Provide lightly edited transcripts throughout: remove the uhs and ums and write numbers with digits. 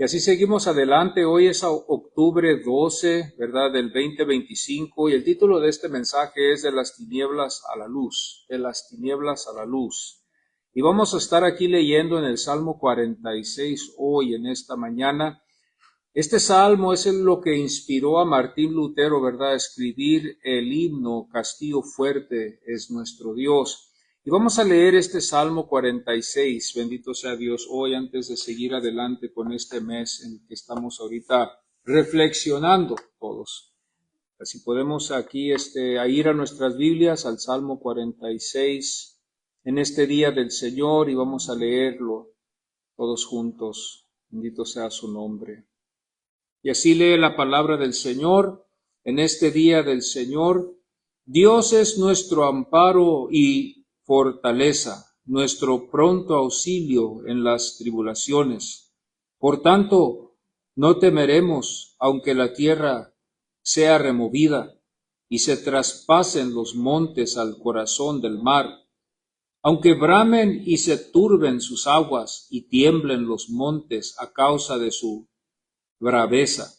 Y así seguimos adelante. Hoy es octubre 12, ¿verdad? Del 2025. Y el título de este mensaje es De las tinieblas a la luz. De las tinieblas a la luz. Y vamos a estar aquí leyendo en el Salmo 46 hoy, en esta mañana. Este salmo es lo que inspiró a Martín Lutero, ¿verdad?, a escribir el himno Castillo fuerte es nuestro Dios. Y vamos a leer este Salmo 46, bendito sea Dios, hoy antes de seguir adelante con este mes en el que estamos ahorita reflexionando todos. Así podemos aquí a ir a nuestras Biblias, al Salmo 46, en este día del Señor, y vamos a leerlo todos juntos. Bendito sea su nombre. Y así lee la palabra del Señor en este día del Señor. Dios es nuestro amparo y fortaleza, nuestro pronto auxilio en las tribulaciones. Por tanto, no temeremos, aunque la tierra sea removida y se traspasen los montes al corazón del mar, aunque bramen y se turben sus aguas y tiemblen los montes a causa de su braveza.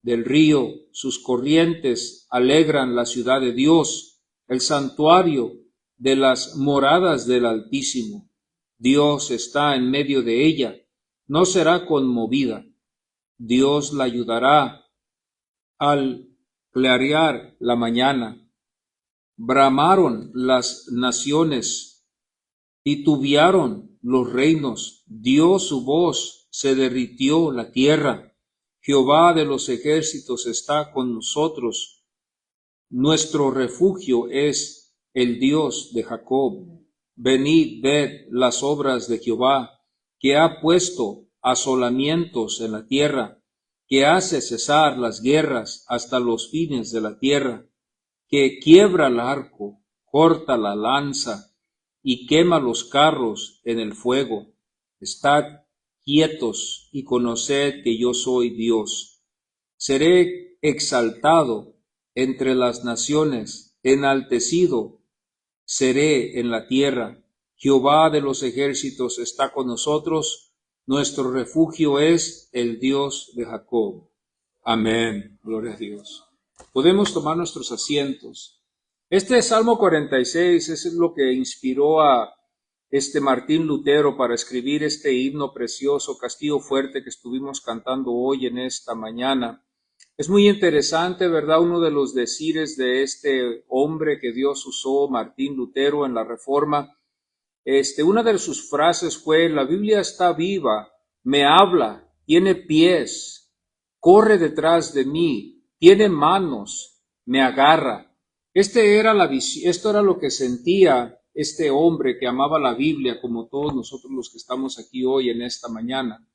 Del río, sus corrientes alegran la ciudad de Dios, el santuario de las moradas del Altísimo. Dios está en medio de ella, no será conmovida. Dios la ayudará al clarear la mañana. Bramaron las naciones, titubearon los reinos, dio su voz, se derritió la tierra. Jehová de los ejércitos está con nosotros. Nuestro refugio es el Dios de Jacob. Venid, ved las obras de Jehová, que ha puesto asolamientos en la tierra, que hace cesar las guerras hasta los fines de la tierra, que quiebra el arco, corta la lanza y quema los carros en el fuego. Estad quietos y conoced que yo soy Dios. Seré exaltado entre las naciones, enaltecido seré en la tierra. Jehová de los ejércitos está con nosotros, nuestro refugio es el Dios de Jacob. Amén. Gloria a Dios. Podemos tomar nuestros asientos. Este Salmo 46 es lo que inspiró a Martín Lutero para escribir este himno precioso, Castillo fuerte, que estuvimos cantando hoy en esta mañana. Es muy interesante, ¿verdad? Uno de los decires de este hombre que Dios usó, Martín Lutero, en la Reforma. Una de sus frases fue: la Biblia está viva, me habla, tiene pies, corre detrás de mí, tiene manos, me agarra. Esto era lo que sentía este hombre que amaba la Biblia, como todos nosotros los que estamos aquí hoy en esta mañana.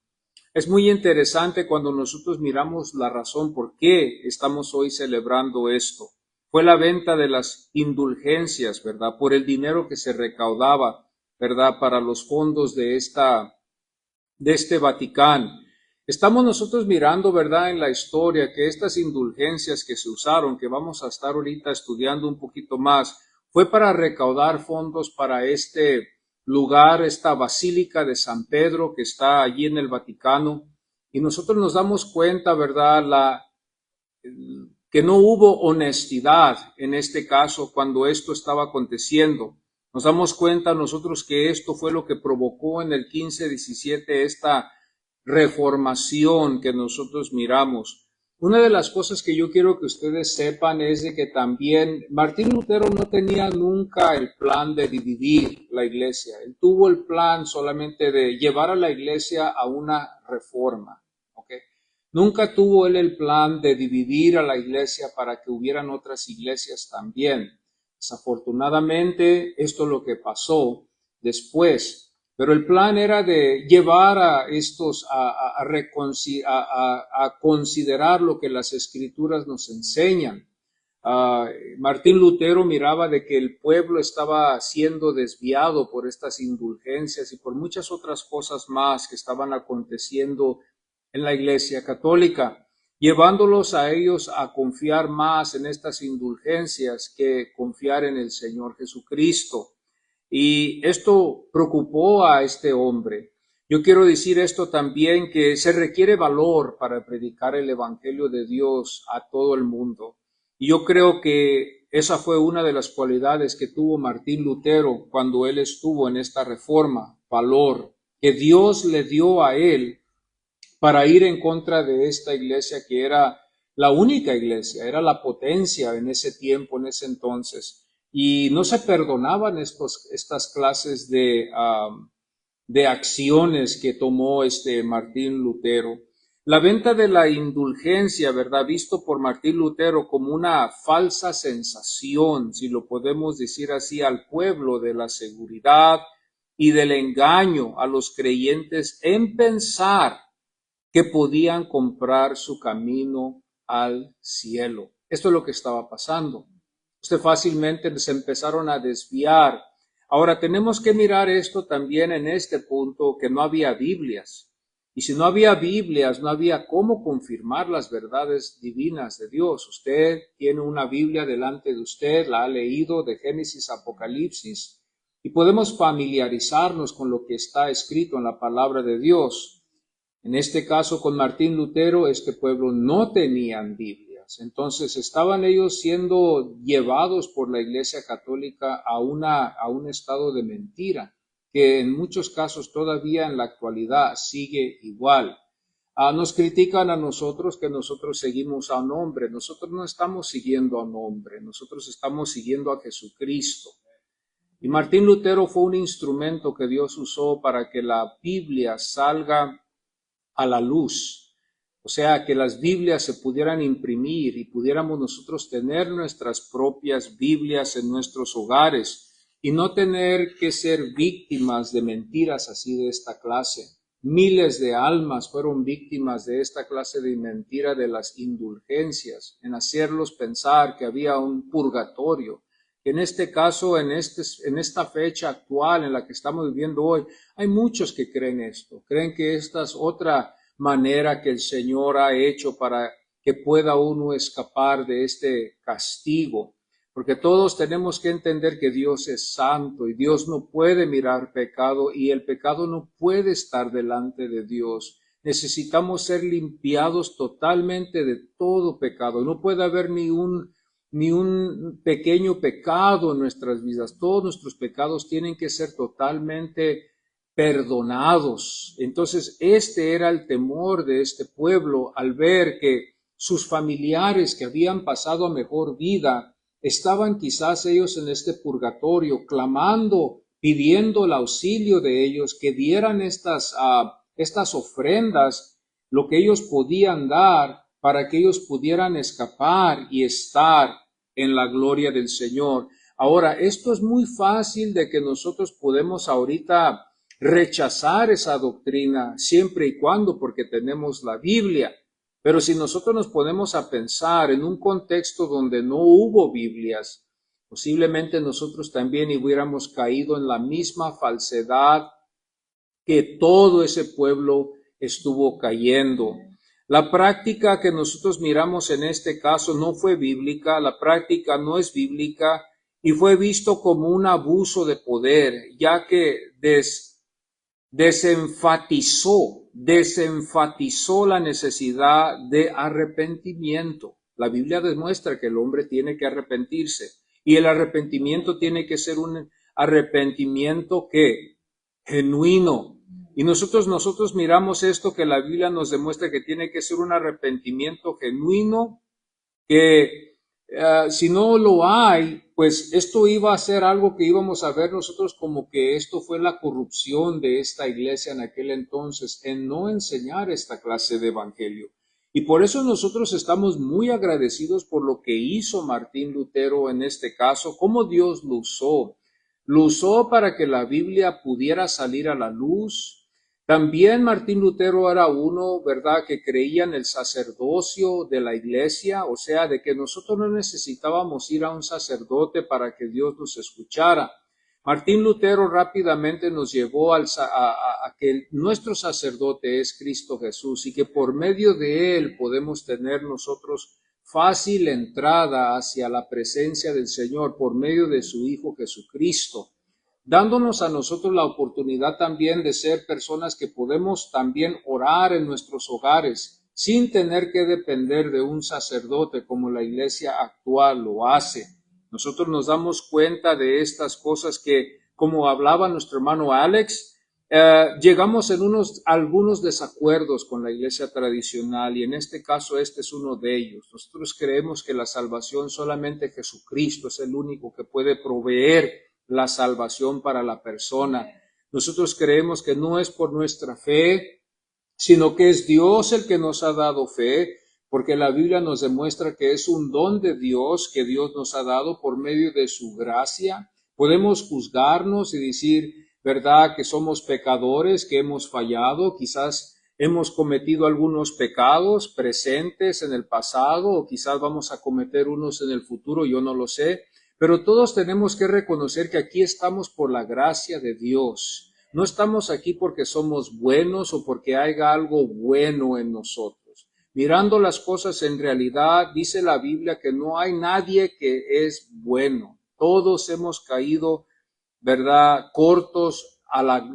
Es muy interesante cuando nosotros miramos la razón por qué estamos hoy celebrando esto. Fue la venta de las indulgencias, ¿verdad? Por el dinero que se recaudaba, ¿verdad? Para los fondos de este Vaticano. Estamos nosotros mirando, ¿verdad?, en la historia que estas indulgencias que se usaron, que vamos a estar ahorita estudiando un poquito más, fue para recaudar fondos para este lugar, esta Basílica de San Pedro que está allí en el Vaticano. Y nosotros nos damos cuenta, ¿verdad?, que no hubo honestidad en este caso cuando esto estaba aconteciendo. Nos damos cuenta nosotros que esto fue lo que provocó en el 1517 esta reformación que nosotros miramos. Una de las cosas que yo quiero que ustedes sepan es de que también Martín Lutero no tenía nunca el plan de dividir la iglesia. Él tuvo el plan solamente de llevar a la iglesia a una reforma. ¿Okay? Nunca tuvo él el plan de dividir a la iglesia para que hubieran otras iglesias también. Desafortunadamente, esto es lo que pasó después. Pero el plan era de llevar a estos a considerar lo que las escrituras nos enseñan. Martín Lutero miraba de que el pueblo estaba siendo desviado por estas indulgencias y por muchas otras cosas más que estaban aconteciendo en la Iglesia Católica, llevándolos a ellos a confiar más en estas indulgencias que confiar en el Señor Jesucristo. Y esto preocupó a este hombre. Yo quiero decir esto también, que se requiere valor para predicar el Evangelio de Dios a todo el mundo. Y yo creo que esa fue una de las cualidades que tuvo Martín Lutero cuando él estuvo en esta reforma, valor, que Dios le dio a él para ir en contra de esta iglesia que era la única iglesia, era la potencia en ese tiempo, en ese entonces. Y no se perdonaban estas clases de acciones que tomó este Martín Lutero. La venta de la indulgencia, ¿verdad? Visto por Martín Lutero como una falsa sensación, si lo podemos decir así, al pueblo, de la seguridad y del engaño a los creyentes en pensar que podían comprar su camino al cielo. Esto es lo que estaba pasando. Fácilmente se empezaron a desviar. Ahora tenemos que mirar esto también en este punto, que no había Biblias. Y si no había Biblias, no había cómo confirmar las verdades divinas de Dios. Usted tiene una Biblia delante de usted, la ha leído de Génesis a Apocalipsis, y podemos familiarizarnos con lo que está escrito en la palabra de Dios. En este caso, con Martín Lutero, este pueblo no tenían Biblias. Entonces, estaban ellos siendo llevados por la Iglesia Católica a un estado de mentira, que en muchos casos todavía en la actualidad sigue igual. Nos critican a nosotros que nosotros seguimos a un hombre. Nosotros no estamos siguiendo a un hombre, nosotros estamos siguiendo a Jesucristo. Y Martín Lutero fue un instrumento que Dios usó para que la Biblia salga a la luz, o sea, que las Biblias se pudieran imprimir y pudiéramos nosotros tener nuestras propias Biblias en nuestros hogares y no tener que ser víctimas de mentiras así de esta clase. Miles de almas fueron víctimas de esta clase de mentira, de las indulgencias, en hacerlos pensar que había un purgatorio. En este caso, en esta fecha actual en la que estamos viviendo hoy, hay muchos que creen esto, creen que esta es otra manera que el Señor ha hecho para que pueda uno escapar de este castigo, porque todos tenemos que entender que Dios es santo y Dios no puede mirar pecado y el pecado no puede estar delante de Dios. Necesitamos ser limpiados totalmente de todo pecado. No puede haber ni un pequeño pecado en nuestras vidas. Todos nuestros pecados tienen que ser totalmente perdonados. Entonces, este era el temor de este pueblo al ver que sus familiares que habían pasado a mejor vida estaban quizás ellos en este purgatorio, clamando, pidiendo el auxilio de ellos, que dieran estas ofrendas, lo que ellos podían dar para que ellos pudieran escapar y estar en la gloria del Señor. Ahora, esto es muy fácil de que nosotros podemos ahorita rechazar esa doctrina siempre y cuando, porque tenemos la Biblia. Pero si nosotros nos ponemos a pensar en un contexto donde no hubo Biblias, posiblemente nosotros también hubiéramos caído en la misma falsedad que todo ese pueblo estuvo cayendo. La práctica que nosotros miramos en este caso no fue bíblica, la práctica no es bíblica y fue visto como un abuso de poder, ya que desenfatizó la necesidad de arrepentimiento. La Biblia demuestra que el hombre tiene que arrepentirse y el arrepentimiento tiene que ser un arrepentimiento que genuino. Y nosotros miramos esto, que la Biblia nos demuestra que tiene que ser un arrepentimiento genuino, que si no lo hay, pues esto iba a ser algo que íbamos a ver nosotros como que esto fue la corrupción de esta iglesia en aquel entonces, en no enseñar esta clase de evangelio. Y por eso nosotros estamos muy agradecidos por lo que hizo Martín Lutero en este caso, cómo Dios lo usó. Lo usó para que la Biblia pudiera salir a la luz. También Martín Lutero era uno, ¿verdad?, que creía en el sacerdocio de la iglesia, o sea, de que nosotros no necesitábamos ir a un sacerdote para que Dios nos escuchara. Martín Lutero rápidamente nos llevó a que nuestro sacerdote es Cristo Jesús y que por medio de él podemos tener nosotros fácil entrada hacia la presencia del Señor por medio de su Hijo Jesucristo. dándonos a nosotros la oportunidad también de ser personas que podemos también orar en nuestros hogares sin tener que depender de un sacerdote como la iglesia actual lo hace. Nosotros nos damos cuenta de estas cosas que, como hablaba nuestro hermano Alex, llegamos en algunos desacuerdos con la iglesia tradicional y en este caso este es uno de ellos. Nosotros creemos que la salvación solamente Jesucristo es el único que puede proveer la salvación para la persona. Nosotros creemos que no es por nuestra fe, sino que es Dios el que nos ha dado fe, porque la Biblia nos demuestra que es un don de Dios que Dios nos ha dado por medio de su gracia. Podemos juzgarnos y decir, ¿verdad?, que somos pecadores, que hemos fallado, quizás hemos cometido algunos pecados presentes en el pasado o quizás vamos a cometer unos en el futuro, yo no lo sé, pero todos tenemos que reconocer que aquí estamos por la gracia de Dios. No estamos aquí porque somos buenos o porque haya algo bueno en nosotros. Mirando las cosas en realidad, dice la Biblia que no hay nadie que es bueno. Todos hemos caído, ¿verdad?, cortos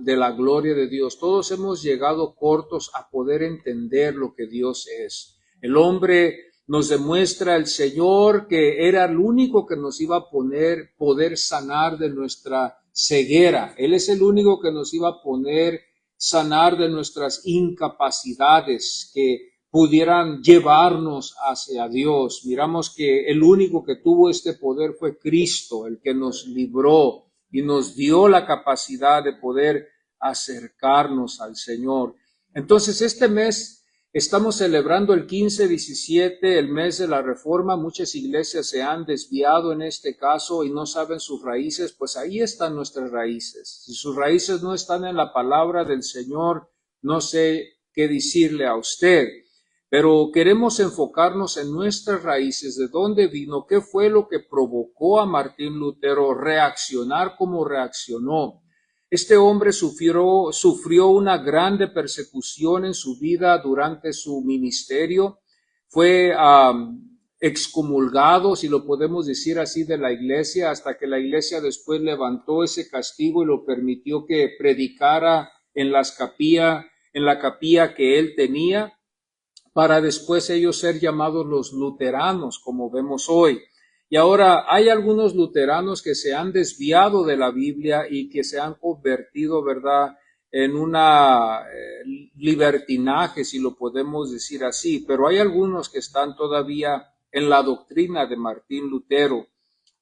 de la gloria de Dios. Todos hemos llegado cortos a poder entender lo que Dios es. El hombre nos demuestra el Señor que era el único que nos iba a poder sanar de nuestra ceguera. Él es el único que nos iba a sanar de nuestras incapacidades que pudieran llevarnos hacia Dios. Miramos que el único que tuvo este poder fue Cristo, el que nos libró y nos dio la capacidad de poder acercarnos al Señor. Entonces, este mes estamos celebrando el 15-17, el mes de la Reforma. Muchas iglesias se han desviado en este caso y no saben sus raíces. Pues ahí están nuestras raíces. Si sus raíces no están en la palabra del Señor, no sé qué decirle a usted. Pero queremos enfocarnos en nuestras raíces, de dónde vino, qué fue lo que provocó a Martín Lutero reaccionar como reaccionó. Este hombre sufrió una grande persecución en su vida durante su ministerio. Fue excomulgado, si lo podemos decir así, de la iglesia, hasta que la iglesia después levantó ese castigo y lo permitió que predicara en la capilla que él tenía, para después ellos ser llamados los luteranos, como vemos hoy. Y ahora hay algunos luteranos que se han desviado de la Biblia y que se han convertido, ¿verdad?, en una libertinaje, si lo podemos decir así, pero hay algunos que están todavía en la doctrina de Martín Lutero.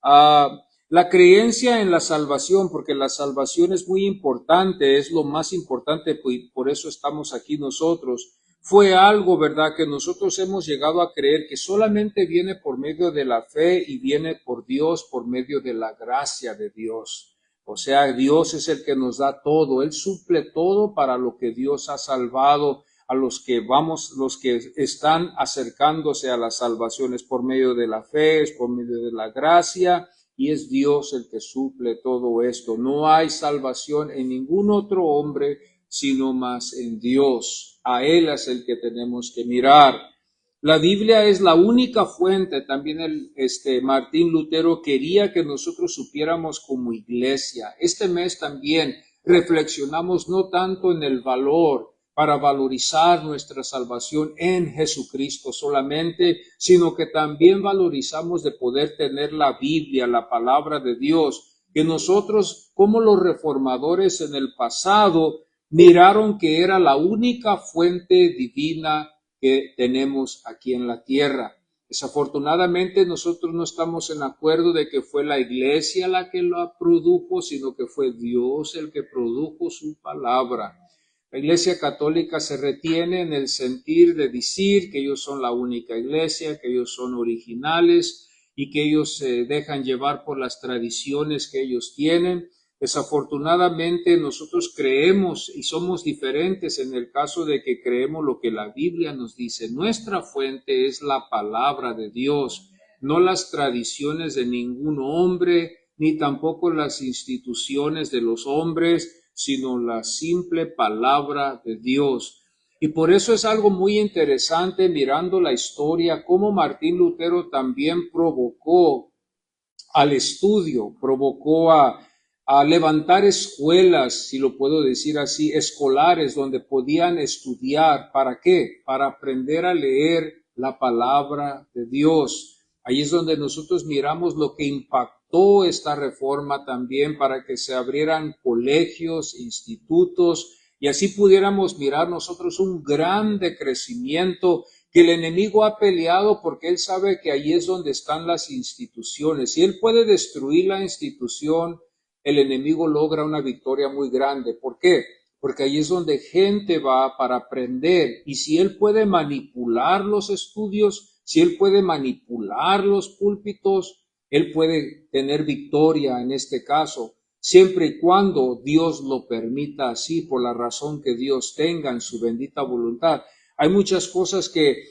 La creencia en la salvación, porque la salvación es muy importante, es lo más importante, por eso estamos aquí nosotros. Fue algo, ¿verdad?, que nosotros hemos llegado a creer que solamente viene por medio de la fe y viene por Dios, por medio de la gracia de Dios. O sea, Dios es el que nos da todo, Él suple todo para lo que Dios ha salvado a los que están acercándose a la salvación. Es por medio de la fe, es por medio de la gracia, y es Dios el que suple todo esto. No hay salvación en ningún otro hombre, sino más en Dios. A Él es el que tenemos que mirar. La Biblia es la única fuente. También Martín Lutero quería que nosotros supiéramos como iglesia. Este mes también reflexionamos no tanto en el valor para valorizar nuestra salvación en Jesucristo solamente, sino que también valorizamos de poder tener la Biblia, la palabra de Dios, que nosotros, como los reformadores en el pasado, miraron que era la única fuente divina que tenemos aquí en la tierra. Desafortunadamente nosotros no estamos en acuerdo de que fue la iglesia la que lo produjo, sino que fue Dios el que produjo su palabra. La Iglesia Católica se retiene en el sentir de decir que ellos son la única iglesia, que ellos son originales y que ellos se dejan llevar por las tradiciones que ellos tienen. Desafortunadamente nosotros creemos y somos diferentes en el caso de que creemos lo que la Biblia nos dice. Nuestra fuente es la palabra de Dios, no las tradiciones de ningún hombre, ni tampoco las instituciones de los hombres, sino la simple palabra de Dios. Y por eso es algo muy interesante mirando la historia, cómo Martín Lutero también provocó al estudio, provocó a a levantar escuelas, si lo puedo decir así, escolares, donde podían estudiar. ¿Para qué? Para aprender a leer la palabra de Dios. Ahí es donde nosotros miramos lo que impactó esta reforma también, para que se abrieran colegios, institutos, y así pudiéramos mirar nosotros un gran crecimiento que el enemigo ha peleado, porque él sabe que ahí es donde están las instituciones. Si él puede destruir la institución, el enemigo logra una victoria muy grande. ¿Por qué? Porque ahí es donde gente va para aprender, y si él puede manipular los estudios, si él puede manipular los púlpitos, él puede tener victoria en este caso, siempre y cuando Dios lo permita así, por la razón que Dios tenga en su bendita voluntad. Hay muchas cosas que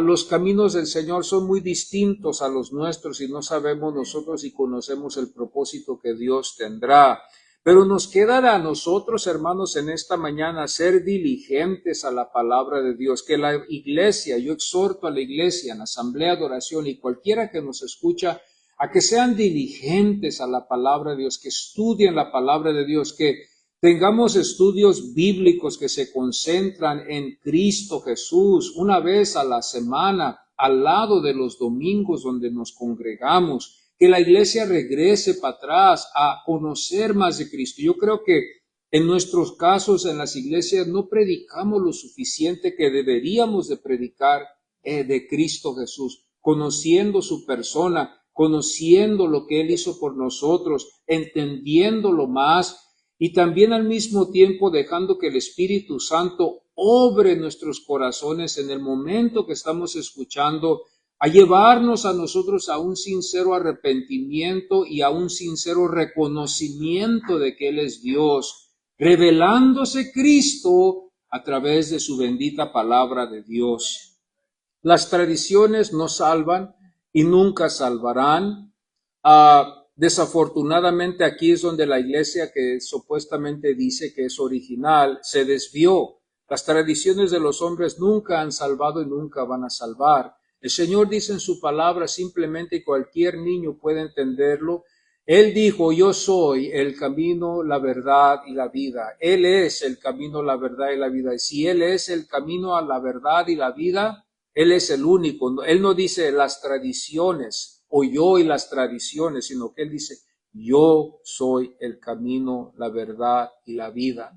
los caminos del Señor son muy distintos a los nuestros, y no sabemos nosotros si conocemos el propósito que Dios tendrá. Pero nos queda a nosotros, hermanos, en esta mañana ser diligentes a la palabra de Dios, que la iglesia, yo exhorto a la iglesia en asamblea de oración y cualquiera que nos escucha, a que sean diligentes a la palabra de Dios, que estudien la palabra de Dios, que tengamos estudios bíblicos que se concentran en Cristo Jesús una vez a la semana, al lado de los domingos donde nos congregamos, que la iglesia regrese para atrás a conocer más de Cristo. Yo creo que en nuestros casos en las iglesias no predicamos lo suficiente que deberíamos de predicar de Cristo Jesús, conociendo su persona, conociendo lo que Él hizo por nosotros, entendiéndolo más, y también al mismo tiempo dejando que el Espíritu Santo obre en nuestros corazones en el momento que estamos escuchando, a llevarnos a nosotros a un sincero arrepentimiento y a un sincero reconocimiento de que Él es Dios, revelándose Cristo a través de su bendita palabra de Dios. Las tradiciones no salvan y nunca salvarán. Desafortunadamente aquí es donde la iglesia, que supuestamente dice que es original, se desvió. Las tradiciones de los hombres nunca han salvado y nunca van a salvar. El Señor dice en su palabra simplemente, y cualquier niño puede entenderlo, Él dijo: yo soy el camino, la verdad y la vida. Él es el camino, la verdad y la vida. Y si Él es el camino a la verdad y la vida, Él es el único. Él no dice las tradiciones o yo y las tradiciones, sino que Él dice: yo soy el camino, la verdad y la vida.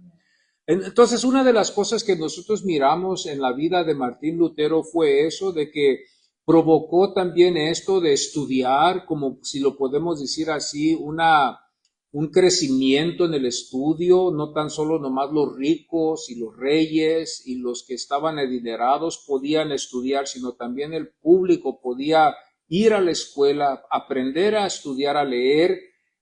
Entonces, una de las cosas que nosotros miramos en la vida de Martín Lutero fue eso, de que provocó también esto de estudiar, como si lo podemos decir así, un crecimiento en el estudio, no tan solo nomás los ricos y los reyes y los que estaban adinerados podían estudiar, sino también el público podía ir a la escuela, aprender a estudiar, a leer,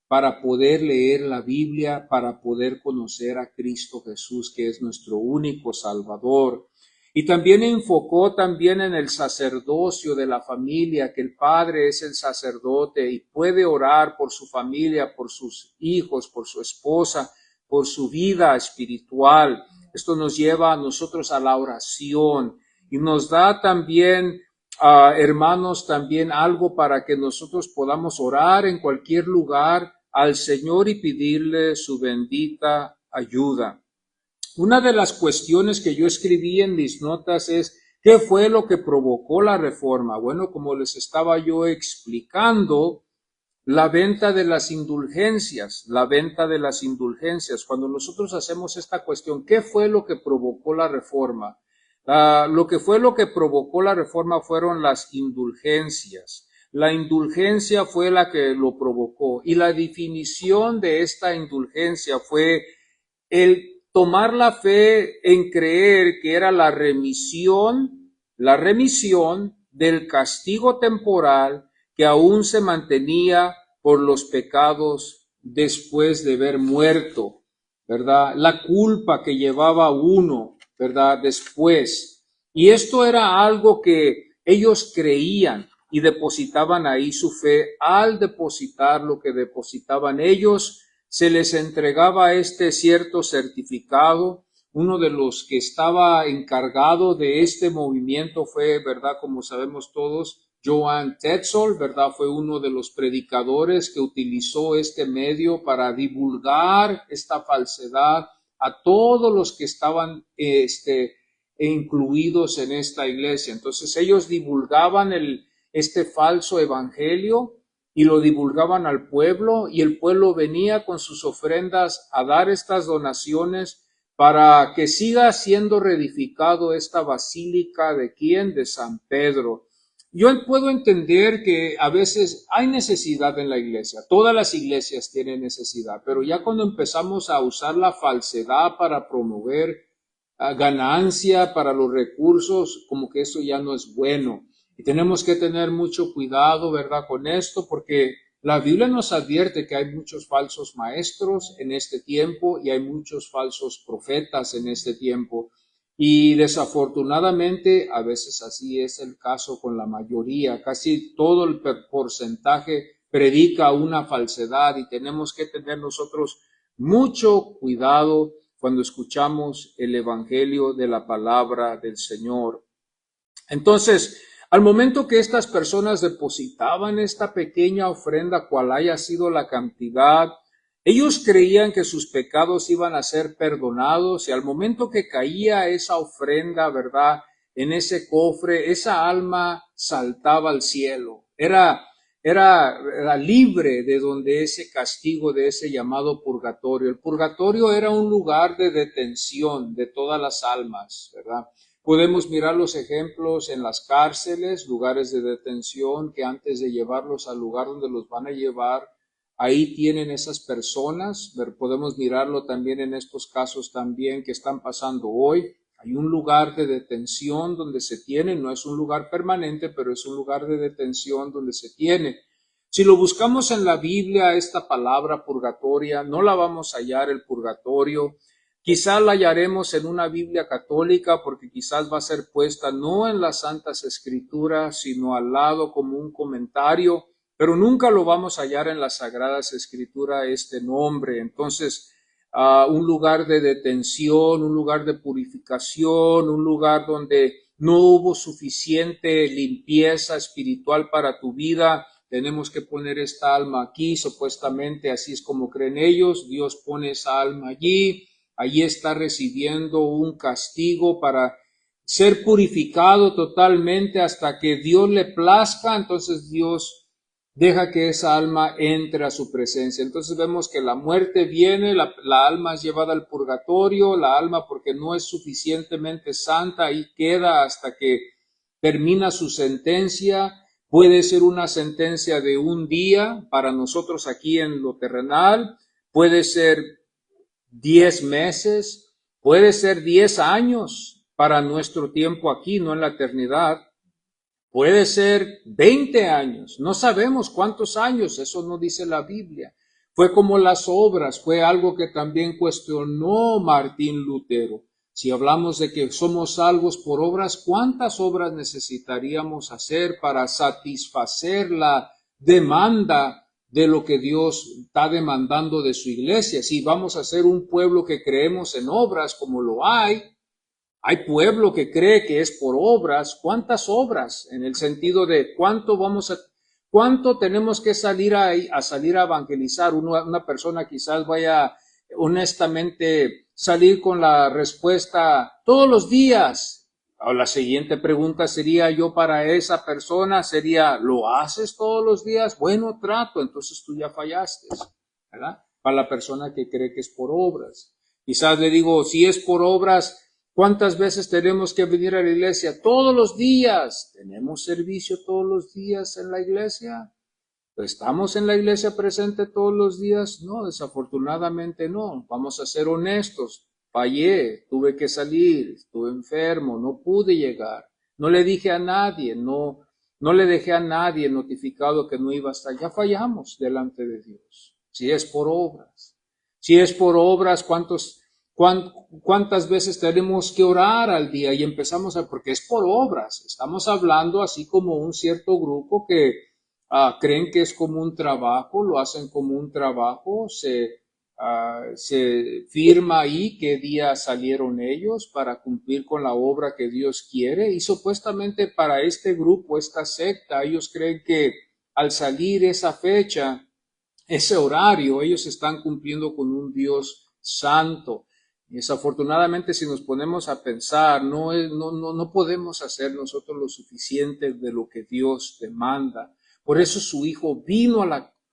para poder leer la Biblia, para poder conocer a Cristo Jesús, que es nuestro único Salvador. Y también enfocó también en el sacerdocio de la familia, que el padre es el sacerdote y puede orar por su familia, por sus hijos, por su esposa, por su vida espiritual. Esto nos lleva a nosotros a la oración y nos da también, hermanos, también algo para que nosotros podamos orar en cualquier lugar al Señor y pedirle su bendita ayuda. Una de las cuestiones que yo escribí en mis notas es: ¿qué fue lo que provocó la reforma? Bueno, como les estaba yo explicando, la venta de las indulgencias, Cuando nosotros hacemos esta cuestión, ¿qué fue lo que provocó la reforma? Lo que provocó la reforma fueron las indulgencias. La indulgencia fue la que lo provocó, y la definición de esta indulgencia fue el tomar la fe en creer que era la remisión del castigo temporal que aún se mantenía por los pecados después de haber muerto, ¿verdad? La culpa que llevaba uno, ¿verdad? Después. Y esto era algo que ellos creían y depositaban ahí su fe. Al depositar lo que depositaban ellos, se les entregaba este cierto certificado. Uno de los que estaba encargado de este movimiento fue, ¿verdad?, como sabemos todos, Johann Tetzel, ¿verdad? Fue uno de los predicadores que utilizó este medio para divulgar esta falsedad a todos los que estaban incluidos en esta iglesia. Entonces ellos divulgaban este falso evangelio y lo divulgaban al pueblo, y el pueblo venía con sus ofrendas a dar estas donaciones para que siga siendo reedificado esta basílica de ¿quién? De San Pedro. Yo puedo entender que a veces hay necesidad en la iglesia, todas las iglesias tienen necesidad, pero ya cuando empezamos a usar la falsedad para promover ganancia para los recursos, como que eso ya no es bueno. Y tenemos que tener mucho cuidado, ¿verdad?, con esto, porque la Biblia nos advierte que hay muchos falsos maestros en este tiempo y hay muchos falsos profetas en este tiempo. Y desafortunadamente, a veces así es el caso con la mayoría. Casi todo el porcentaje predica una falsedad y tenemos que tener nosotros mucho cuidado cuando escuchamos el evangelio de la palabra del Señor. Entonces, al momento que estas personas depositaban esta pequeña ofrenda, cual haya sido la cantidad, ellos creían que sus pecados iban a ser perdonados, y al momento que caía esa ofrenda, ¿verdad?, en ese cofre, esa alma saltaba al cielo. Era libre de donde ese castigo, de ese llamado purgatorio. El purgatorio era un lugar de detención de todas las almas, ¿verdad? Podemos mirar los ejemplos en las cárceles, lugares de detención, que antes de llevarlos al lugar donde los van a llevar, ahí tienen esas personas. Podemos mirarlo también en estos casos también que están pasando hoy. Hay un lugar de detención donde se tiene, no es un lugar permanente, pero es un lugar de detención donde se tiene. Si lo buscamos en la Biblia, esta palabra purgatoria, no la vamos a hallar, el purgatorio. Quizás la hallaremos en una Biblia católica, porque quizás va a ser puesta no en las Santas Escrituras, sino al lado como un comentario, pero nunca lo vamos a hallar en las Sagradas Escrituras este nombre. Entonces, un lugar de detención, un lugar de purificación, un lugar donde no hubo suficiente limpieza espiritual para tu vida. Tenemos que poner esta alma aquí, supuestamente así es como creen ellos. Dios pone esa alma allí. Allí está recibiendo un castigo para ser purificado totalmente hasta que Dios le plazca. Entonces Dios deja que esa alma entre a su presencia. Entonces vemos que la muerte viene, la alma es llevada al purgatorio, la alma, porque no es suficientemente santa, ahí queda hasta que termina su sentencia. Puede ser una sentencia de un día para nosotros aquí en lo terrenal, puede ser 10 meses, puede ser 10 años para nuestro tiempo aquí, no en la eternidad. Puede ser 20 años, no sabemos cuántos años, eso no dice la Biblia. Fue como las obras, fue algo que también cuestionó Martín Lutero. Si hablamos de que somos salvos por obras, ¿cuántas obras necesitaríamos hacer para satisfacer la demanda de lo que Dios está demandando de su iglesia? Si vamos a ser un pueblo que creemos en obras, como lo hay pueblo que cree que es por obras. ¿Cuántas obras? En el sentido de cuánto tenemos que salir a evangelizar. Una persona quizás vaya honestamente salir con la respuesta todos los días. O la siguiente pregunta sería yo para esa persona, sería, ¿lo haces todos los días? Bueno, trato, entonces tú ya fallaste, ¿verdad? Para la persona que cree que es por obras. Quizás le digo, si es por obras, ¿cuántas veces tenemos que venir a la iglesia? Todos los días. ¿Tenemos servicio todos los días en la iglesia? ¿Estamos en la iglesia presente todos los días? No, desafortunadamente no. Vamos a ser honestos. Fallé, tuve que salir, estuve enfermo, no pude llegar. No le dije a nadie, no le dejé a nadie notificado que no iba a estar. Ya fallamos delante de Dios. Si es por obras. Si es por obras, ¿cuántas veces tenemos que orar al día? Y empezamos porque es por obras. Estamos hablando así como un cierto grupo que creen que es como un trabajo, lo hacen como un trabajo, se firma ahí qué día salieron ellos para cumplir con la obra que Dios quiere, y supuestamente para este grupo, esta secta, ellos creen que al salir esa fecha, ese horario, ellos están cumpliendo con un Dios santo. Y desafortunadamente, si nos ponemos a pensar, no podemos hacer nosotros lo suficiente de lo que Dios demanda. Por eso su Hijo vino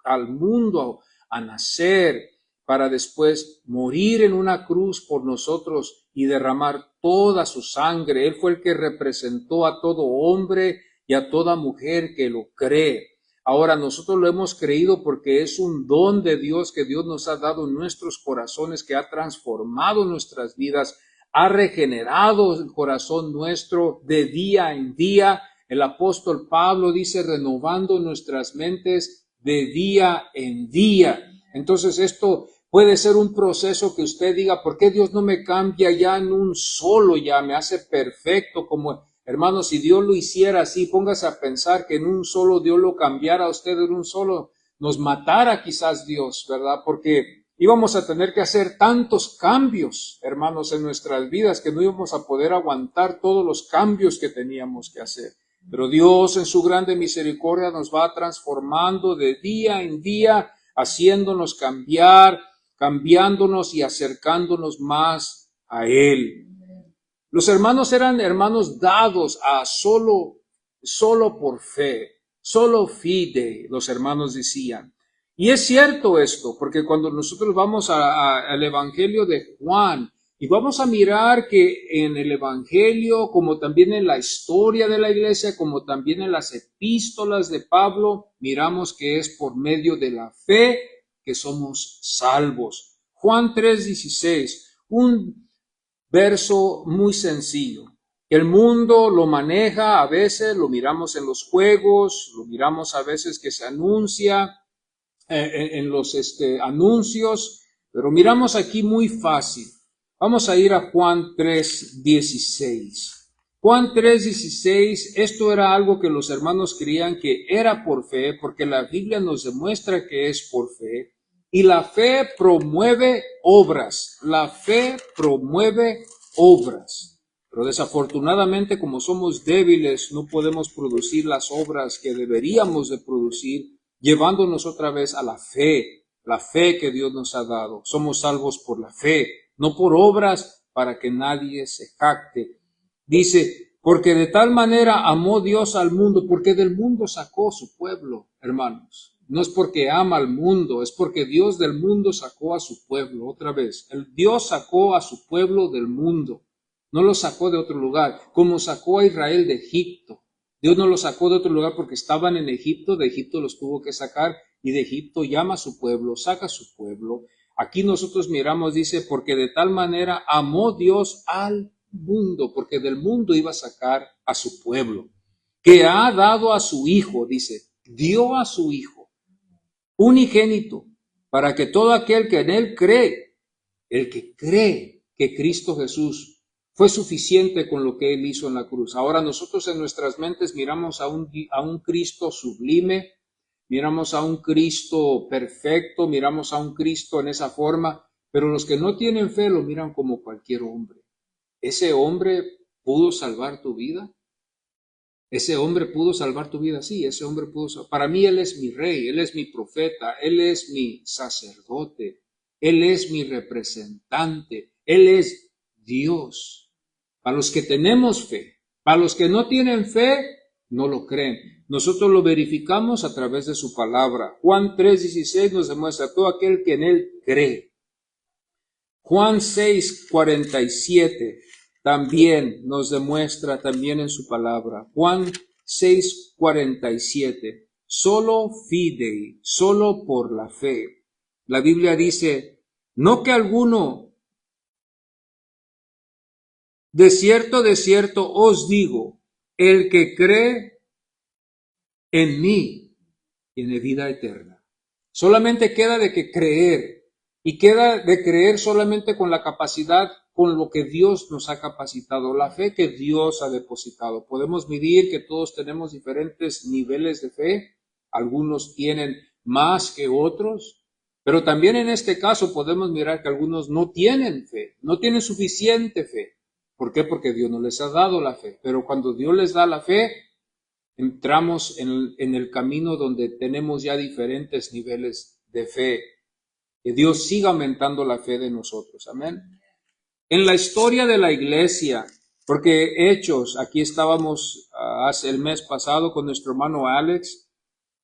al mundo a nacer, para después morir en una cruz por nosotros y derramar toda su sangre. Él fue el que representó a todo hombre y a toda mujer que lo cree. Ahora nosotros lo hemos creído porque es un don de Dios que Dios nos ha dado en nuestros corazones, que ha transformado nuestras vidas, ha regenerado el corazón nuestro de día en día. El apóstol Pablo dice, renovando nuestras mentes de día en día. Entonces esto puede ser un proceso que usted diga, ¿por qué Dios no me cambia ya en un solo, ya me hace perfecto? Como hermano, si Dios lo hiciera así, póngase a pensar que en un solo Dios lo cambiara a usted en un solo, nos matara quizás Dios, ¿verdad? Porque íbamos a tener que hacer tantos cambios, hermanos, en nuestras vidas que no íbamos a poder aguantar todos los cambios que teníamos que hacer. Pero Dios en su grande misericordia nos va transformando de día en día, haciéndonos cambiar, cambiándonos y acercándonos más a Él. Los hermanos eran hermanos dados a solo por fe, solo fide, los hermanos decían. Y es cierto esto, porque cuando nosotros vamos al Evangelio de Juan, y vamos a mirar que en el Evangelio, como también en la historia de la iglesia, como también en las epístolas de Pablo, miramos que es por medio de la fe que somos salvos. Juan 3:16, un verso muy sencillo. El mundo lo maneja a veces, lo miramos en los juegos, lo miramos a veces que se anuncia en los anuncios, pero miramos aquí muy fácil. Vamos a ir a Juan 3:16. Juan 3:16, esto era algo que los hermanos creían que era por fe, porque la Biblia nos demuestra que es por fe. Y la fe promueve obras. La fe promueve obras. Pero desafortunadamente, como somos débiles, no podemos producir las obras que deberíamos de producir, llevándonos otra vez a la fe que Dios nos ha dado. Somos salvos por la fe, no por obras para que nadie se jacte. Dice, porque de tal manera amó Dios al mundo, porque del mundo sacó su pueblo, hermanos. No es porque ama al mundo, es porque Dios del mundo sacó a su pueblo. Otra vez, el Dios sacó a su pueblo del mundo. No lo sacó de otro lugar, como sacó a Israel de Egipto. Dios no los sacó de otro lugar porque estaban en Egipto, de Egipto los tuvo que sacar y de Egipto llama a su pueblo, saca a su pueblo. Aquí nosotros miramos, dice, porque de tal manera amó Dios al mundo, porque del mundo iba a sacar a su pueblo, que ha dado a su Hijo, dice, dio a su Hijo, unigénito, para que todo aquel que en Él cree, el que cree que Cristo Jesús fue suficiente con lo que Él hizo en la cruz. Ahora nosotros en nuestras mentes miramos a un Cristo sublime, miramos a un Cristo perfecto, miramos a un Cristo en esa forma, pero los que no tienen fe lo miran como cualquier hombre. ¿Ese hombre pudo salvar tu vida? ¿Ese hombre pudo salvar tu vida? Sí, ese hombre pudo salvar. Para mí Él es mi rey, Él es mi profeta, Él es mi sacerdote, Él es mi representante, Él es Dios. Para los que tenemos fe, para los que no tienen fe, no lo creen. Nosotros lo verificamos a través de su palabra. Juan 3:16 nos demuestra todo aquel que en Él cree. Juan 6:47 también nos demuestra también en su palabra. Juan 6:47, solo fidei, solo por la fe. La Biblia dice, no que alguno, de cierto os digo, el que cree en mí tiene vida eterna. Solamente queda de que creer, y queda de creer solamente con la capacidad, con lo que Dios nos ha capacitado, la fe que Dios ha depositado. Podemos medir que todos tenemos diferentes niveles de fe, algunos tienen más que otros, Pero también en este caso podemos mirar que algunos no tienen fe, no tienen suficiente fe. ¿Por qué? Porque Dios no les ha dado la fe. Pero cuando Dios les da la fe, entramos en el camino donde tenemos ya diferentes niveles de fe. Que Dios siga aumentando la fe de nosotros. Amén. En la historia de la iglesia, porque Hechos, aquí estábamos hace el mes pasado con nuestro hermano Alex,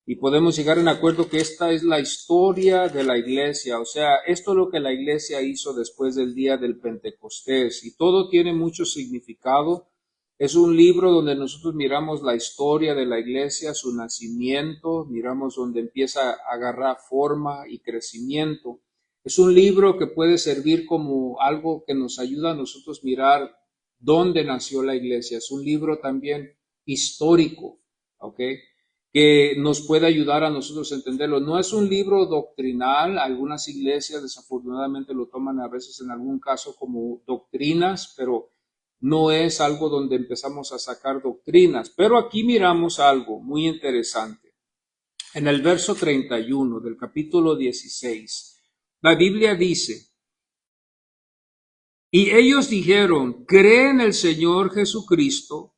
y podemos llegar en acuerdo que esta es la historia de la iglesia, o sea, esto es lo que la iglesia hizo después del día del Pentecostés, y todo tiene mucho significado. Es un libro donde nosotros miramos la historia de la iglesia, su nacimiento, miramos donde empieza a agarrar forma y crecimiento. Es un libro que puede servir como algo que nos ayuda a nosotros mirar dónde nació la iglesia. Es un libro también histórico, ¿ok? Que nos puede ayudar a nosotros a entenderlo. No es un libro doctrinal, algunas iglesias desafortunadamente lo toman a veces en algún caso como doctrinas, pero no es algo donde empezamos a sacar doctrinas. Pero aquí miramos algo muy interesante. En el verso 31 del capítulo 16, la Biblia dice, y ellos dijeron, cree en el Señor Jesucristo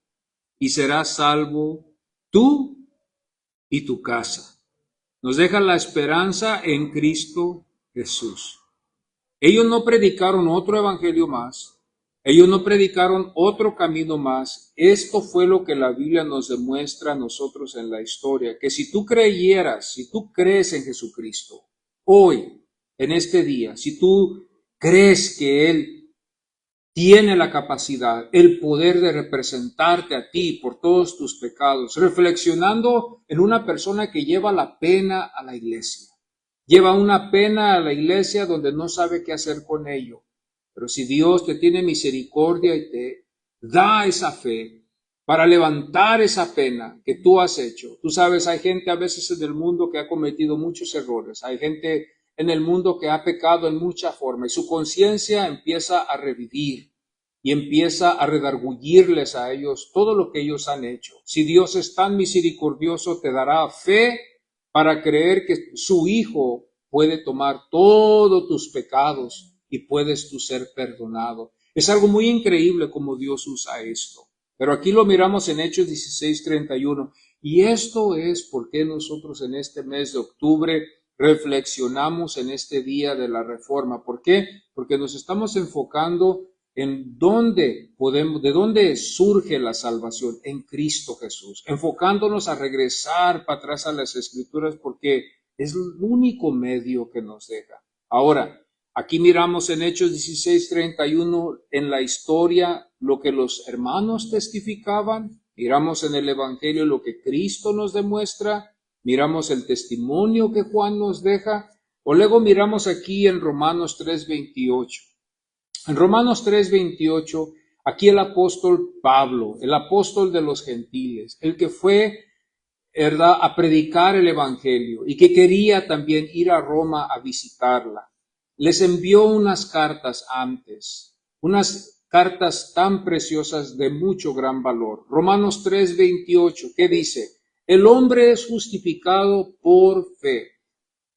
y serás salvo tú y tu casa. Nos deja la esperanza en Cristo Jesús. Ellos no predicaron otro evangelio más. Ellos no predicaron otro camino más. Esto fue lo que la Biblia nos demuestra a nosotros en la historia, que si tú creyeras, si tú crees en Jesucristo, hoy, en este día, si tú crees que Él tiene la capacidad, el poder de representarte a ti por todos tus pecados, reflexionando en una persona que lleva la pena a la iglesia. Lleva una pena a la iglesia donde no sabe qué hacer con ello. Pero si Dios te tiene misericordia y te da esa fe para levantar esa pena que tú has hecho. Tú sabes, hay gente a veces en el mundo que ha cometido muchos errores. Hay gente en el mundo que ha pecado en mucha forma y su conciencia empieza a revivir y empieza a redarguirles a ellos todo lo que ellos han hecho. Si Dios es tan misericordioso, te dará fe para creer que su Hijo puede tomar todos tus pecados y puedes tú ser perdonado. Es algo muy increíble como Dios usa esto. Pero aquí lo miramos en Hechos 16:31. Y esto es por qué nosotros en este mes de octubre reflexionamos en este día de la Reforma. ¿Por qué? Porque nos estamos enfocando en dónde podemos, de dónde surge la salvación, en Cristo Jesús, enfocándonos a regresar para atrás a las Escrituras porque es el único medio que nos deja. Ahora, aquí miramos en Hechos 16:31 en la historia lo que los hermanos testificaban, miramos en el Evangelio lo que Cristo nos demuestra, miramos el testimonio que Juan nos deja, o luego miramos aquí en Romanos 3:28. En Romanos 3:28, aquí el apóstol Pablo, el apóstol de los gentiles, el que fue, ¿verdad?, a predicar el evangelio y que quería también ir a Roma a visitarla, les envió unas cartas antes, unas cartas tan preciosas de mucho gran valor. Romanos 3:28, ¿qué dice? El hombre es justificado por fe.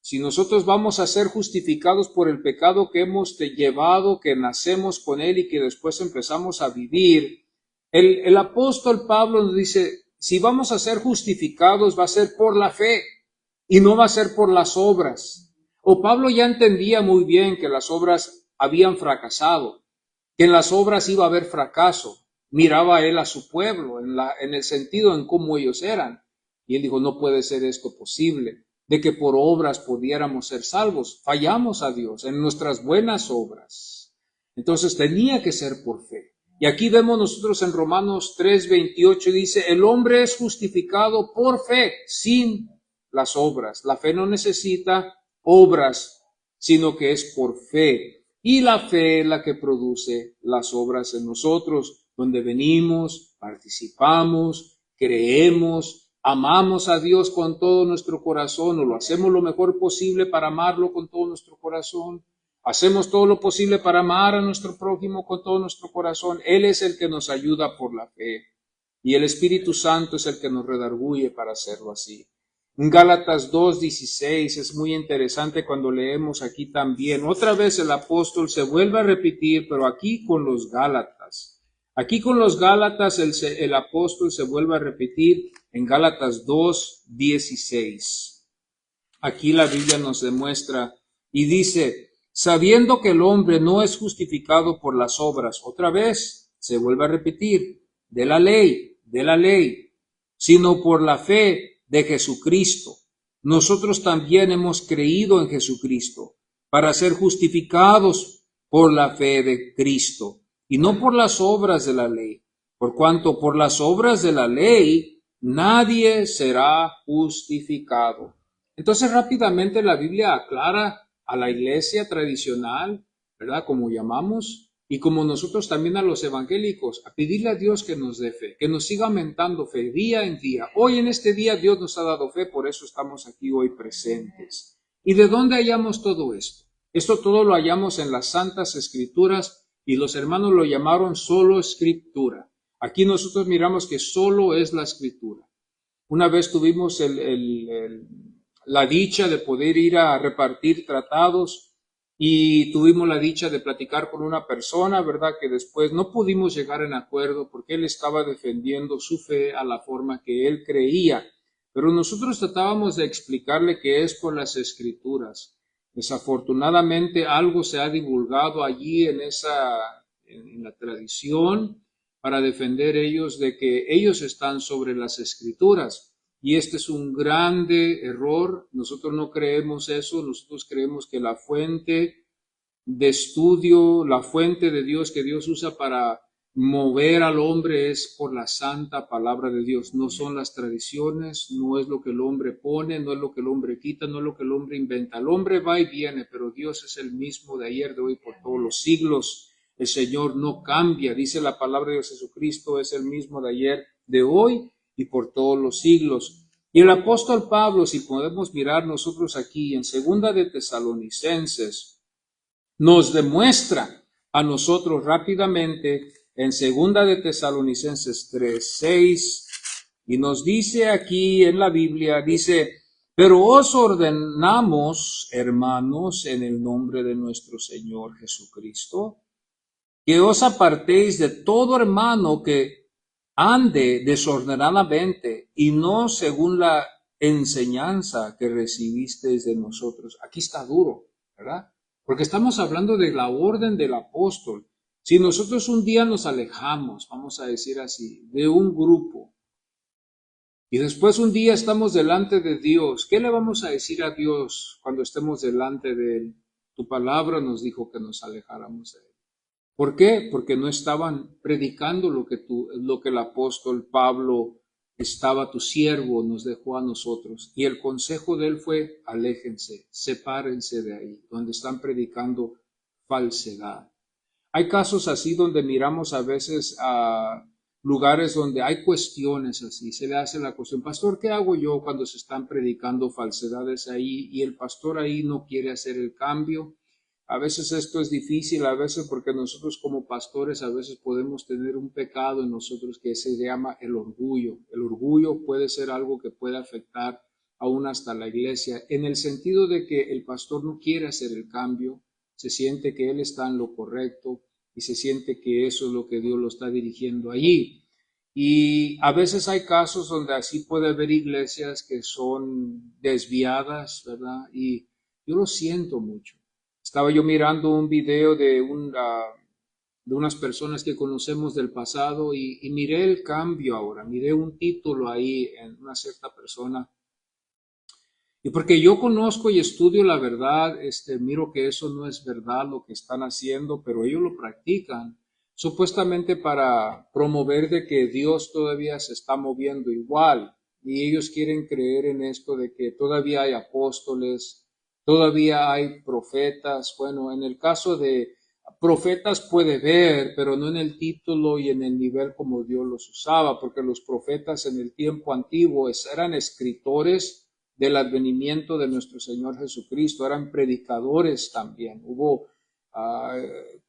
Si nosotros vamos a ser justificados por el pecado que hemos llevado, que nacemos con él y que después empezamos a vivir, el apóstol Pablo nos dice, si vamos a ser justificados va a ser por la fe y no va a ser por las obras. O Pablo ya entendía muy bien que las obras habían fracasado, que en las obras iba a haber fracaso. Miraba él a su pueblo en el sentido en cómo ellos eran. Y él dijo, no puede ser esto posible, de que por obras pudiéramos ser salvos. Fallamos a Dios en nuestras buenas obras. Entonces tenía que ser por fe. Y aquí vemos nosotros en Romanos 3:28 dice, el hombre es justificado por fe, sin las obras. La fe no necesita obras, sino que es por fe. Y la fe es la que produce las obras en nosotros, donde venimos, participamos, creemos, amamos a Dios con todo nuestro corazón, o lo hacemos lo mejor posible para amarlo con todo nuestro corazón. Hacemos todo lo posible para amar a nuestro prójimo con todo nuestro corazón. Él es el que nos ayuda por la fe. Y el Espíritu Santo es el que nos redarguye para hacerlo así. En Gálatas 2:16 es muy interesante cuando leemos aquí también. Otra vez el apóstol se vuelve a repetir, pero aquí con los Gálatas. Aquí con los Gálatas el apóstol se vuelve a repetir en Gálatas 2:16. Aquí la Biblia nos demuestra y dice, sabiendo que el hombre no es justificado por las obras, otra vez se vuelve a repetir, de la ley, sino por la fe de Jesucristo. Nosotros también hemos creído en Jesucristo para ser justificados por la fe de Cristo y no por las obras de la ley, por cuanto por las obras de la ley nadie será justificado. Entonces rápidamente la Biblia aclara a la iglesia tradicional, ¿verdad? Como llamamos, y como nosotros también a los evangélicos, a pedirle a Dios que nos dé fe, que nos siga aumentando fe día en día. Hoy en este día Dios nos ha dado fe, por eso estamos aquí hoy presentes. ¿Y de dónde hallamos todo esto? Esto todo lo hallamos en las Santas Escrituras y los hermanos lo llamaron solo Escritura. Aquí nosotros miramos que solo es la Escritura. Una vez tuvimos la dicha de poder ir a repartir tratados y tuvimos la dicha de platicar con una persona, ¿verdad? Que después no pudimos llegar en acuerdo porque él estaba defendiendo su fe a la forma que él creía, pero nosotros tratábamos de explicarle que es por las Escrituras. Desafortunadamente algo se ha divulgado allí en la tradición para defender ellos de que ellos están sobre las Escrituras. Y este es un grande error. Nosotros no creemos eso. Nosotros creemos que la fuente de estudio, la fuente de Dios que Dios usa para mover al hombre es por la santa palabra de Dios. No son las tradiciones, no es lo que el hombre pone, no es lo que el hombre quita, no es lo que el hombre inventa. El hombre va y viene, pero Dios es el mismo de ayer, de hoy, por todos los siglos. El Señor no cambia. Dice la palabra de Dios, Jesucristo es el mismo de ayer, de hoy y por todos los siglos. Y el apóstol Pablo, si podemos mirar nosotros aquí en Segunda de Tesalonicenses, nos demuestra a nosotros rápidamente en Segunda de Tesalonicenses 3:6 y nos dice aquí en la Biblia, dice, pero os ordenamos, hermanos, en el nombre de nuestro Señor Jesucristo, que os apartéis de todo hermano que ande desordenadamente y no según la enseñanza que recibisteis de nosotros. Aquí está duro, ¿verdad? Porque estamos hablando de la orden del apóstol. Si nosotros un día nos alejamos, vamos a decir así, de un grupo, y después un día estamos delante de Dios, ¿qué le vamos a decir a Dios cuando estemos delante de Él? Tu palabra nos dijo que nos alejáramos de Él. ¿Por qué? Porque no estaban predicando lo que el apóstol Pablo tu siervo, nos dejó a nosotros. Y el consejo de él fue, aléjense, sepárense de ahí, donde están predicando falsedad. Hay casos así donde miramos a veces a lugares donde hay cuestiones así. Se le hace la cuestión, pastor, ¿qué hago yo cuando se están predicando falsedades ahí y el pastor ahí no quiere hacer el cambio? A veces esto es difícil, a veces porque nosotros como pastores a veces podemos tener un pecado en nosotros que se llama el orgullo. El orgullo puede ser algo que puede afectar aún hasta la iglesia, en el sentido de que el pastor no quiere hacer el cambio, se siente que él está en lo correcto y se siente que eso es lo que Dios lo está dirigiendo allí. Y a veces hay casos donde así puede haber iglesias que son desviadas, ¿verdad? Y yo lo siento mucho. Estaba yo mirando un video de unas personas que conocemos del pasado y miré el cambio ahora, miré un título ahí en una cierta persona. Y porque yo conozco y estudio la verdad, miro que eso no es verdad lo que están haciendo, pero ellos lo practican, supuestamente para promover de que Dios todavía se está moviendo igual. Y ellos quieren creer en esto de que todavía hay apóstoles, todavía hay profetas. Bueno, en el caso de profetas puede ver, pero no en el título y en el nivel como Dios los usaba, porque los profetas en el tiempo antiguo eran escritores del advenimiento de nuestro Señor Jesucristo, eran predicadores también. Hubo,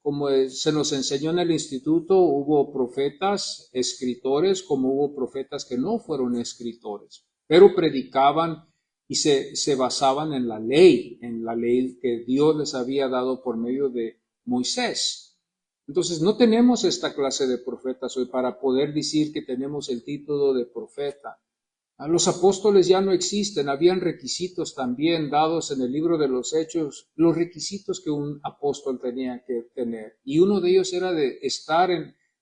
como se nos enseñó en el instituto, hubo profetas, escritores, como hubo profetas que no fueron escritores, pero predicaban y se basaban en la ley que Dios les había dado por medio de Moisés. Entonces no tenemos esta clase de profetas hoy para poder decir que tenemos el título de profeta. Los apóstoles ya no existen, habían requisitos también dados en el libro de los Hechos, los requisitos que un apóstol tenía que tener. Y uno de ellos era de estar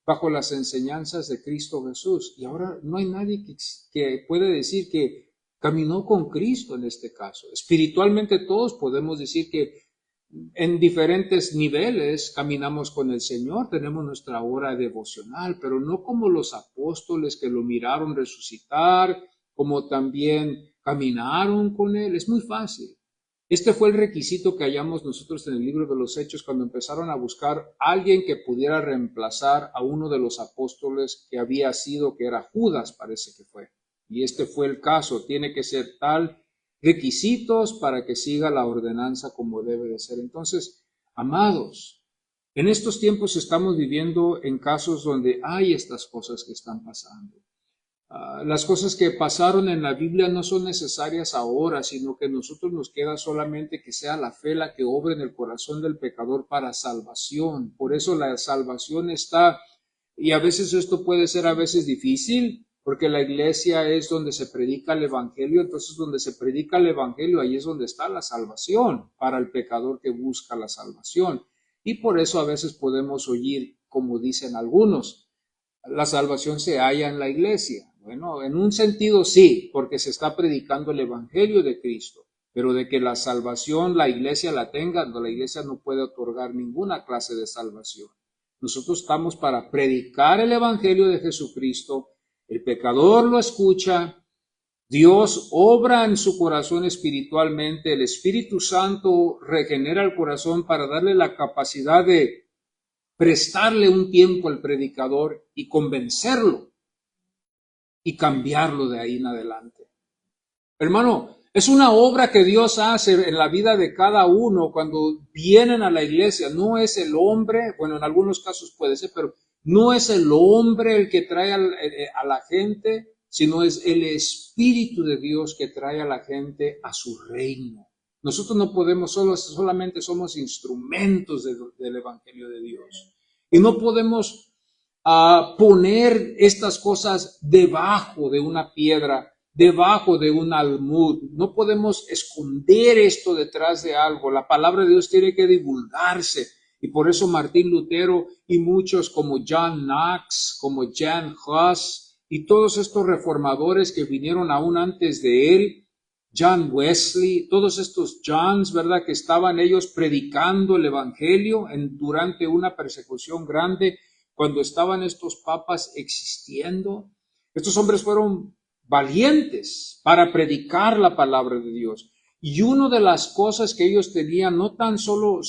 bajo las enseñanzas de Cristo Jesús. Y ahora no hay nadie que puede decir que caminó con Cristo en este caso. Espiritualmente todos podemos decir que en diferentes niveles caminamos con el Señor, tenemos nuestra hora devocional, pero no como los apóstoles que lo miraron resucitar, como también caminaron con Él. Es muy fácil. Este fue el requisito que hallamos nosotros en el libro de los Hechos cuando empezaron a buscar a alguien que pudiera reemplazar a uno de los apóstoles que había sido, que era Judas, parece que fue. Y este fue el caso, tiene que ser tal requisitos para que siga la ordenanza como debe de ser. Entonces, amados, en estos tiempos estamos viviendo en casos donde hay estas cosas que están pasando. Las cosas que pasaron en la Biblia no son necesarias ahora, sino que a nosotros nos queda solamente que sea la fe la que obre en el corazón del pecador para salvación. Por eso la salvación está, y a veces esto puede ser a veces difícil, porque la iglesia es donde se predica el evangelio, entonces donde se predica el evangelio, ahí es donde está la salvación para el pecador que busca la salvación. Y por eso a veces podemos oír, como dicen algunos, la salvación se halla en la iglesia. Bueno, en un sentido sí, porque se está predicando el evangelio de Cristo, pero de que la salvación la iglesia la tenga, no, la iglesia no puede otorgar ninguna clase de salvación. Nosotros estamos para predicar el evangelio de Jesucristo, el pecador lo escucha, Dios obra en su corazón espiritualmente, el Espíritu Santo regenera el corazón para darle la capacidad de prestarle un tiempo al predicador y convencerlo y cambiarlo de ahí en adelante. Hermano, es una obra que Dios hace en la vida de cada uno cuando vienen a la iglesia. No es el hombre, bueno, en algunos casos puede ser, pero no es el hombre el que trae a la gente, sino es el Espíritu de Dios que trae a la gente a su reino. Nosotros no podemos, solamente somos instrumentos del Evangelio de Dios. Y no podemos poner estas cosas debajo de una piedra, debajo de un almud. No podemos esconder esto detrás de algo. La palabra de Dios tiene que divulgarse. Y por eso Martín Lutero y muchos como John Knox, como Jan Hus y todos estos reformadores que vinieron aún antes de él, John Wesley, todos estos Johns, ¿verdad? Que estaban ellos predicando el evangelio durante una persecución grande, cuando estaban estos papas existiendo. Estos hombres fueron valientes para predicar la palabra de Dios. Y una de las cosas que ellos tenían, no tan solo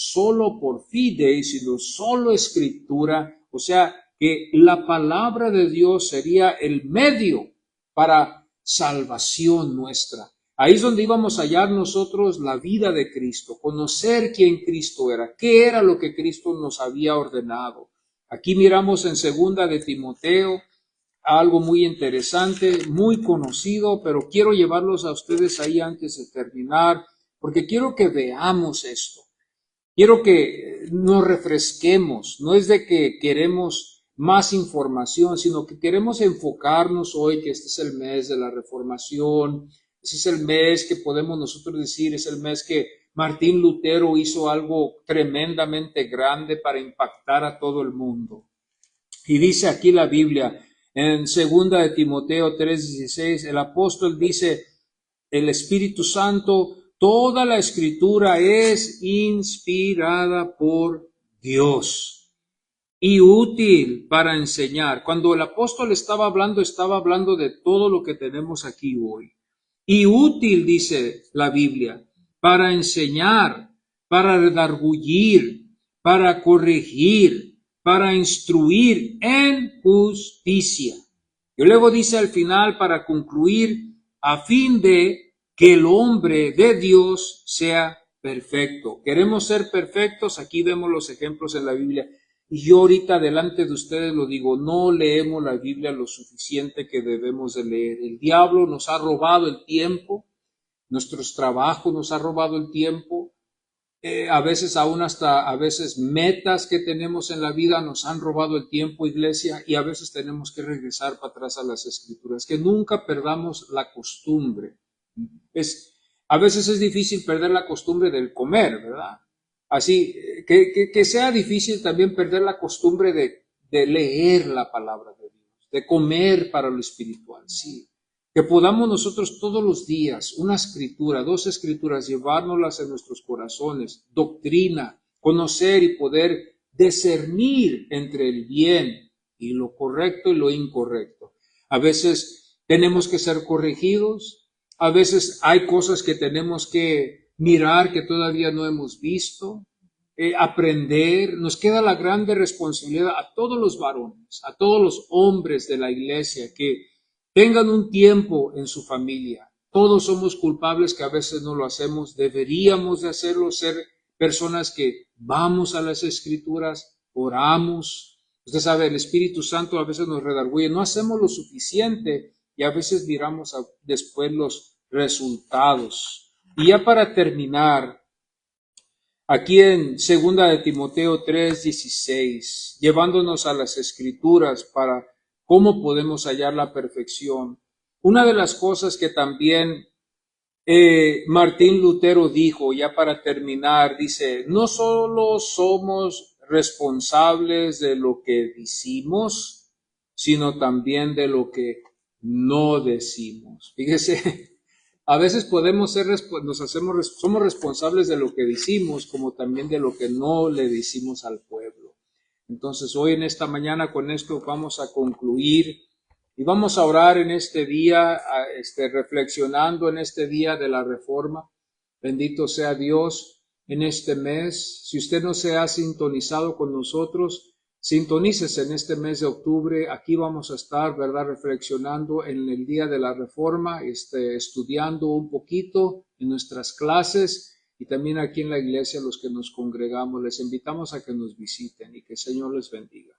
por fide, sino solo escritura, o sea, que la palabra de Dios sería el medio para salvación nuestra. Ahí es donde íbamos a hallar nosotros la vida de Cristo, conocer quién Cristo era, qué era lo que Cristo nos había ordenado. Aquí miramos en segunda de Timoteo algo muy interesante, muy conocido, pero quiero llevarlos a ustedes ahí antes de terminar, porque quiero que veamos esto. Quiero que nos refresquemos, no es de que queremos más información, sino que queremos enfocarnos hoy, que este es el mes de la Reformación, ese es el mes que podemos nosotros decir, es el mes que Martín Lutero hizo algo tremendamente grande para impactar a todo el mundo. Y dice aquí la Biblia, en 2 de Timoteo 3:16, el apóstol dice, el Espíritu Santo, toda la escritura es inspirada por Dios y útil para enseñar. Cuando el apóstol estaba hablando de todo lo que tenemos aquí hoy. Y útil, dice la Biblia, para enseñar, para redargüir, para corregir, para instruir en justicia. Y luego dice al final, para concluir, a fin de que el hombre de Dios sea perfecto. ¿Queremos ser perfectos? Aquí vemos los ejemplos en la Biblia. Y yo ahorita delante de ustedes lo digo, no leemos la Biblia lo suficiente que debemos de leer. El diablo nos ha robado el tiempo nuestros trabajos nos ha robado el tiempo, a veces aún hasta a veces metas que tenemos en la vida nos han robado el tiempo, iglesia, y a veces tenemos que regresar para atrás a las Escrituras, que nunca perdamos la costumbre. A veces es difícil perder la costumbre del comer, ¿verdad? Así, que sea difícil también perder la costumbre de leer la palabra de Dios, de comer para lo espiritual, sí. Que podamos nosotros todos los días, una escritura, dos escrituras, llevárnoslas en nuestros corazones, doctrina, conocer y poder discernir entre el bien y lo correcto y lo incorrecto. A veces tenemos que ser corregidos, a veces hay cosas que tenemos que mirar que todavía no hemos visto, aprender. Nos queda la grande responsabilidad a todos los varones, a todos los hombres de la iglesia que tengan un tiempo en su familia. Todos somos culpables que a veces no lo hacemos. Deberíamos de hacerlo, ser personas que vamos a las Escrituras, oramos. Usted sabe, el Espíritu Santo a veces nos redarguye. No hacemos lo suficiente y a veces miramos después los resultados. Y ya para terminar, aquí en 2 de Timoteo 3:16, llevándonos a las Escrituras para cómo podemos hallar la perfección. Una de las cosas que también Martín Lutero dijo, ya para terminar, dice, no solo somos responsables de lo que decimos, sino también de lo que no decimos. Fíjese, a veces somos responsables de lo que decimos, como también de lo que no le decimos al pueblo. Entonces, hoy en esta mañana con esto vamos a concluir y vamos a orar en este día, reflexionando en este día de la Reforma. Bendito sea Dios en este mes. Si usted no se ha sintonizado con nosotros, sintonícese en este mes de octubre. Aquí vamos a estar, ¿verdad?, reflexionando en el día de la Reforma, estudiando un poquito en nuestras clases y también aquí en la iglesia los que nos congregamos. Les invitamos a que nos visiten y que el Señor les bendiga.